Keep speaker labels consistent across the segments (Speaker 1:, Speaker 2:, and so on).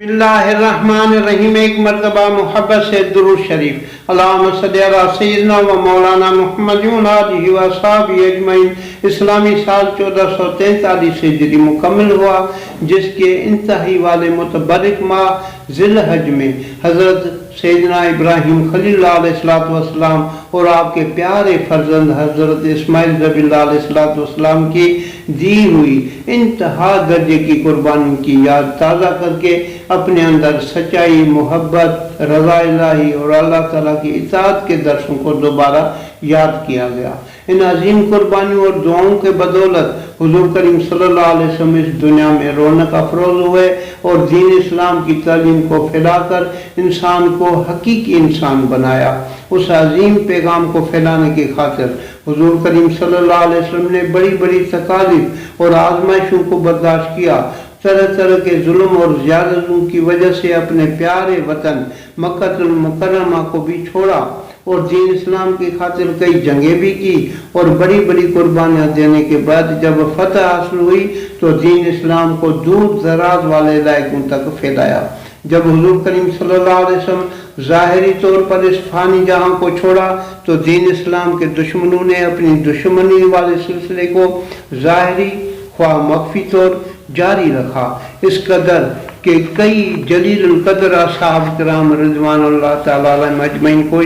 Speaker 1: बिस्मिल्लाहिर्रहमानिर्रहीम। एक मरतबा मोहब्बत से दुरूद शरीफ। अल्लाहुम्मा सल्ली अला सय्यिदिना व मौलाना मुहम्मद व आलिहि व अस्हाबिहि अजमईन। इस्लामी साल 1443 से हिजरी मुकम्मल हुआ, जिसके इंतहाई वाले मुतबर्रिक माह ज़िलहज में हज़रत सैयदना इब्राहीम खलीलुल्लाह अलैहिस्सलाम और आपके प्यारे फर्जंद हज़रत इस्माइल ज़बीहुल्लाह अलैहिस्सलाम की दी हुई इंतहा दर्जे की कुर्बानी की याद ताज़ा करके अपने अंदर सच्चाई, मोहब्बत, रज़ा इलाही और अल्लाह ताला की इताअत के दर्शों को दोबारा याद किया गया। इन अजीम कुर्बानियों और दुआओं के बदौलत हुजूर करीम सल्लल्लाहु अलैहि वसल्लम इस दुनिया में रौनक अफरोज हुए और दीन इस्लाम की तालीम को फैलाकर इंसान को हकीकी इंसान बनाया। उस अजीम पैगाम को फैलाने की खातिर हुजूर करीम सल्लल्लाहु अलैहि वसल्लम ने बड़ी बड़ी तकालीफ और आजमाइशों को बर्दाश्त किया। तरह तरह के जुल्म और ज़ियादतों की वजह से अपने प्यारे वतन मक्कातुल मुकर्रमा को भी छोड़ा और दीन इस्लाम की खातिर कई जंगें भी की और बड़ी बड़ी कुर्बानियाँ देने के बाद जब फतह हासिल हुई तो दीन इस्लाम को दूर दराज वाले इलाकों तक फैलाया। जब हुजूर करीम सल्लल्लाहु अलैहि वसल्लम ज़ाहिरी तौर पर इस फानी जहां को छोड़ा तो दीन इस्लाम के दुश्मनों ने अपनी दुश्मनी वाले सिलसिले को ज़ाहिरी ख्वाह मख्फी तौर जारी रखा। इस कदर कि कई जलील कदर असहाब किराम रिज़वानुल्लाह ताला अलैहिम अजमईन को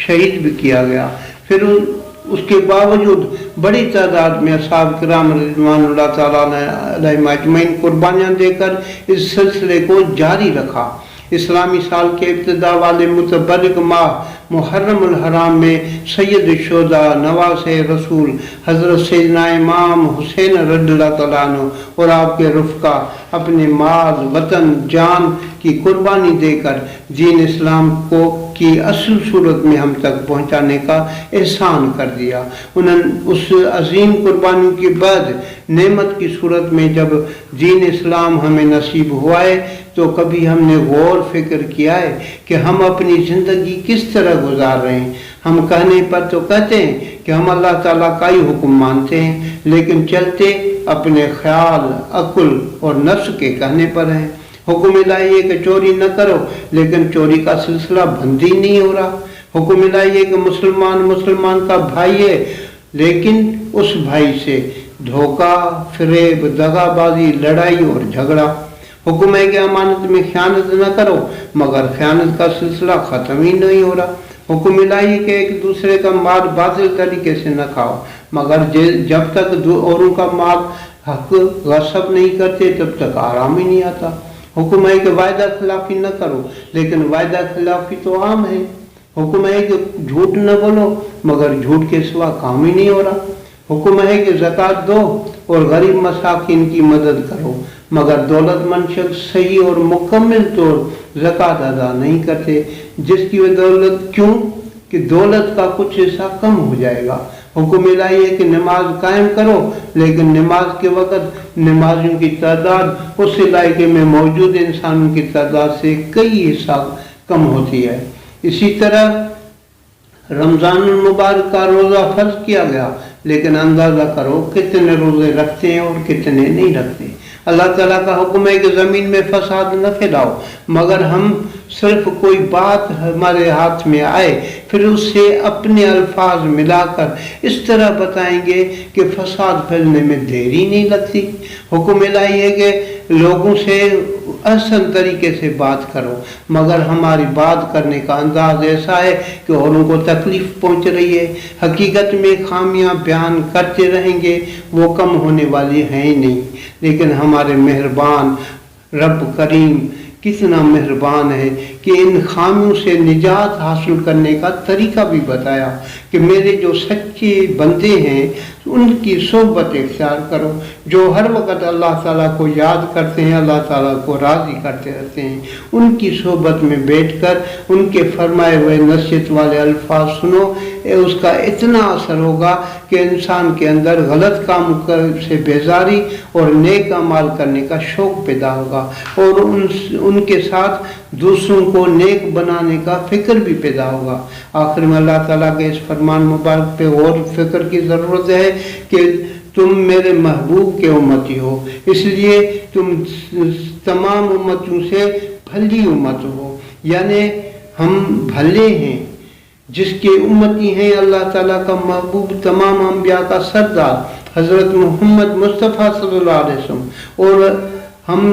Speaker 1: शहीद भी किया गया। फिर उसके बावजूद बड़ी तादाद में असहाब किराम रिज़वानुल्लाह ताला अलैहिम अजमईन कुर्बानियाँ देकर इस सिलसिले को जारी रखा। इस्लामी साल के इब्तिदा वाले मुतबर्रिक माह मुहर्रमुल हराम में सैयद शुहदा नवासे रसूल हज़रत सैयदना इमाम हुसैन रज़ियल्लाहु तआला अन्हु और आपके रुफ़का अपने माल, वतन, जान की कुर्बानी देकर दीन इस्लाम को की असल सूरत में हम तक पहुँचाने का एहसान कर दिया। उन्होंने उस अजीम कुर्बानी के बाद नेमत की सूरत में जब दीन इस्लाम हमें नसीब हुआ है तो कभी हमने गौर फिक्र किया है कि हम अपनी ज़िंदगी किस तरह गुजार रहे हैं। हम कहने पर तो कहते हैं कि हम अल्लाह ताला का ही हुक्म मानते हैं, लेकिन चलते अपने ख्याल, अक्ल और नफ्स के कहने पर हैं। हुक्म इलाही है कि चोरी न करो, लेकिन चोरी का सिलसिला बंद ही नहीं हो रहा। हुक्म इलाही है कि मुसलमान का भाई है, लेकिन उस भाई से धोखा, फरेब, दगाबाजी, लड़ाई और झगड़ा। हुक्म है कि अमानत में ख़यानत न करो, मगर ख़यानत का सिलसिला ख़त्म ही नहीं हो रहा। हुक्म इलाही है कि एक दूसरे का माल बातिल तरीके से न खाओ, मगर जब तक औरों का माल हक गसब नहीं करते तब तक आराम ही नहीं आता। हुक्म है कि वायदा खिलाफी न करो, लेकिन वायदा खिलाफी तो आम है। हुक्म है कि झूठ न बोलो, मगर झूठ के सिवा काम ही नहीं हो रहा। हुक्म है कि ज़कात दो और गरीब मसाकिन की मदद करो, मगर दौलतमंद शख्स सही और मुकम्मल तौर ज़कात अदा नहीं करते, जिसकी बदौलत क्यों कि दौलत का कुछ हिस्सा कम हो जाएगा। हुक्म इलाही है कि नमाज कायम करो, लेकिन नमाज के वक़्त नमाजियों की तादाद उस इलाके में मौजूद इंसानों की तादाद से कई हिस्सा कम होती है। इसी तरह रमज़ानुल मुबारक का रोज़ा फ़र्ज किया गया, लेकिन अंदाज़ा करो कितने रोज़े रखते हैं और कितने नहीं रखते। अल्लाह ताला का हुक्म है कि ज़मीन में फसाद न फैलाओ, मगर हम सिर्फ कोई बात हमारे हाथ में आए फिर उससे अपने अल्फाज मिलाकर इस तरह बताएंगे कि फसाद फैलने में देरी नहीं लगती। हुक्म इलाही है कि लोगों से अहसन तरीके से बात करो, मगर हमारी बात करने का अंदाज ऐसा है कि औरों को तकलीफ पहुंच रही है। हकीकत में खामियां बयान करते रहेंगे, वो कम होने वाली हैं ही नहीं। लेकिन हमारे मेहरबान रब करीम कितना मेहरबान है कि इन खामियों से निजात हासिल करने का तरीका भी बताया कि मेरे जो सच्चे बंदे हैं उनकी सोहबत इख्तियार करो, जो हर वक़्त अल्लाह ताला को याद करते हैं, अल्लाह ताला को राज़ी करते रहते हैं। उनकी सोहबत में बैठकर उनके फरमाए हुए नसीहत वाले अल्फाज सुनो, उसका इतना असर होगा कि इंसान के अंदर गलत काम से बेजारी और नेक अमाल करने का शौक़ पैदा होगा और उनके साथ दूसरों को नेक बनाने का फ़िक्र भी पैदा होगा। आखिर में अल्लाह ताला के इस फरमान मुबारक पे और फ़िक्र की ज़रूरत है कि तुम मेरे महबूब के उम्मती हो, इसलिए तुम तमाम उम्मतों से بھلی امت ہو، یعنی ہم بھلے ہیں، جس کے امتی ہیں اللہ تعالیٰ کا محبوب، تمام انبیاء کا سردار حضرت محمد مصطفیٰ صلی اللہ علیہ وسلم، اور ہم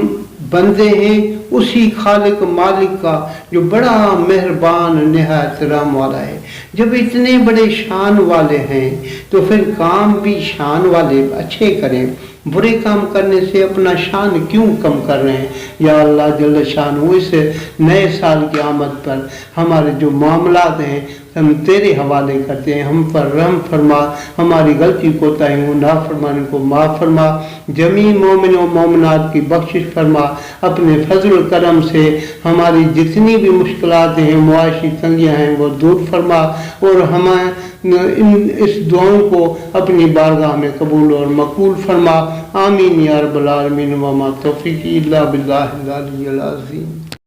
Speaker 1: بندے ہیں اسی خالق مالک کا جو بڑا مہربان نہایت رحم والا ہے۔ جب اتنے بڑے شان والے ہیں تو پھر کام بھی شان والے اچھے کریں، برے کام کرنے سے اپنا شان کیوں کم کر رہے ہیں؟ یا اللہ جل شان، اس نئے سال کی آمد پر ہمارے جو معاملات ہیں ہم تیرے حوالے کرتے ہیں، ہم پر رحم فرما، ہماری غلطی کوتاہیوں نافرمانی کو معاف فرما، جمیع مومن و مومنات کی بخشش فرما، اپنے فضل و کرم سے ہماری جتنی بھی مشکلات ہیں، معاشی تنگیاں ہیں، وہ دور فرما، اور ہمیں اس دعاؤں کو اپنی بارگاہ میں قبول اور مقبول فرما۔ آمین یا رب العالمین، وما توفیقی الا باللہ العلی العظیم۔